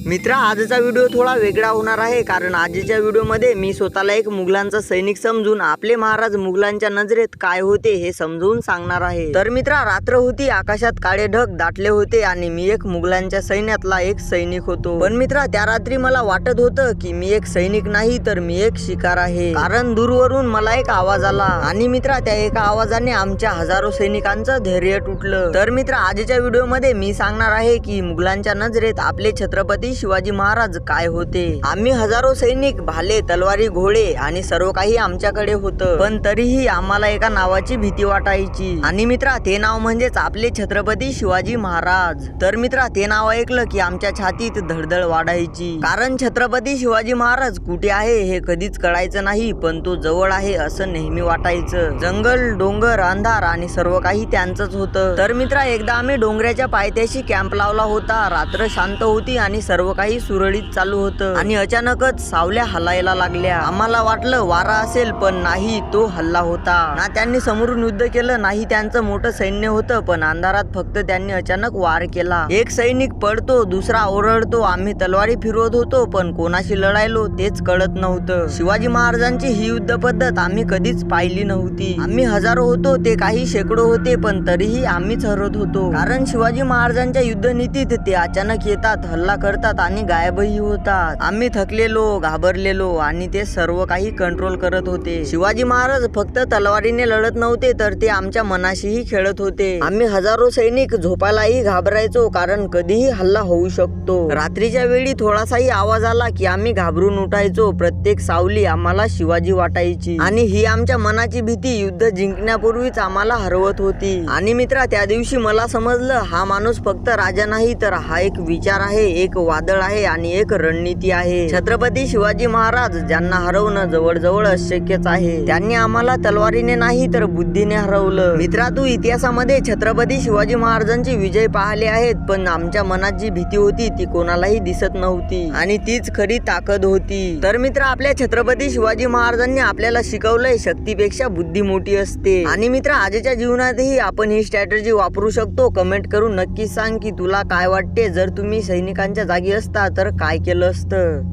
मित्र, आजचा व्हिडिओ थोडा वेगळा होणार आहे, कारण आजच्या व्हिडिओमध्ये मी स्वतःला एक मुघलांचा सैनिक समजून आपले महाराज मुघलांच्या नजरेत काय होते हे समजून सांगणार आहे। तर मित्र, रात्र होती, आकाशात काळे ढग दाटले होते आणि मी एक मुघलांच्या सैन्यातला एक सैनिक होतो। पण मित्र, त्या रात्री मला वाटत होतं की मी एक सैनिक नाही तर मी एक शिकार आहे, कारण दूरवरून मला एक आवाज आला आणि मित्र, त्या एका आवाजाने आमच्या हजारो सैनिकांचं धैर्य तुटलं। तर मित्र, आजच्या व्हिडिओमध्ये मी सांगणार आहे की मुघलांच्या नजरेत आपले छत्रपती शिवाजी महाराज काय होते। आम्ही हजारो सैनिक, भाले, तलवारी, घोडे आणि सर्व काही आमच्याकडे होतं, पण तरीही आम्हाला एका नावाची भीती वाटायची आणि मित्रा, ते नाव म्हणजेच आपले छत्रपती शिवाजी महाराज। तर मित्रा, ते नाव ऐकलं की आमच्या छातीत धडधड वाढायची, कारण छत्रपती शिवाजी महाराज कुठे आहे हे कधीच कळायचं नाही, पण तो जवळ आहे असं नेहमी वाटायचं। जंगल, डोंगर, अंधार आणि सर्व काही त्यांचंच होतं। तर मित्रा, एकदा आम्ही डोंगराच्या पायथ्याशी कॅम्प लावला होता। रात्र शांत होती आणि सर्व काही सुरळीत चालू होतं आणि अचानकच सावल्या हलायला लागल्या। आम्हाला वाटलं वारा असेल, पण नाही, तो हल्ला होता ना। त्यांनी समोरून युद्ध केलं, नाही त्यांचं मोठं सैन्य होतं, पण अंधारात फक्त त्यांनी अचानक वार केला। एक सैनिक पडतो, दुसरा ओरडतो। आम्ही तलवारी फिरवत होतो, पण कोणाशी लढायलो तेच कळत नव्हतं। शिवाजी महाराजांची ही युद्ध पद्धत आम्ही कधीच पाहिली नव्हती। आम्ही हजारो होतो, ते काही शेकडो होते, पण तरीही आम्हीच हरत होतो, कारण शिवाजी महाराजांच्या युद्धनीतीत ते अचानक येतात, हल्ला करतात आणि गायबही होतात। आम्ही थकलेलो, घाबरलेलो आणि ते सर्व काही कंट्रोल करत होते। शिवाजी महाराज फक्त तलवारीने लढत नव्हते, तर ते आमच्या मनाशीही खेळत होते। आम्ही हजारो सैनिक झोपायलाही घाबरायचो, कारण कधीही हल्ला होऊ शकतो। रात्रीच्या वेळी थोडासाही आवाज आला की आम्ही घाबरून उठायचो। प्रत्येक सावली आम्हाला शिवाजी वाटायची आणि ही आमच्या मनाची भीती युद्ध जिंकण्यापूर्वीच आम्हाला हरवत होती। आणि मित्रा, त्या दिवशी मला समजलं, हा माणूस फक्त राजा नाही, तर हा एक विचार आहे, एक वादळ आहे आणि एक रणनीती आहे। छत्रपती शिवाजी महाराज, ज्यांना हरवणं जवळजवळ अशक्यच आहे, त्यांनी आम्हाला तलवारीने नाही तर बुद्धीने हरवलं। मित्रा, तू इतिहासामध्ये छत्रपती शिवाजी महाराजांचे विजय पाहिले आहेत, पण आमच्या मनात जी भीती होती ती कोणालाही दिसत नव्हती आणि तीच खरी ताकद होती। तर मित्र, आपल्या छत्रपती शिवाजी महाराजांनी आपल्याला शिकवलंय, शक्तीपेक्षा बुद्धी मोठी असते। आणि मित्र, आजच्या जीवनातही आपण ही स्ट्रॅटेजी वापरू शकतो। कमेंट करून नक्की सांग की तुला काय वाटते, जर तुम्ही सैनिकांच्या जागी असता तर काय केलं असतं।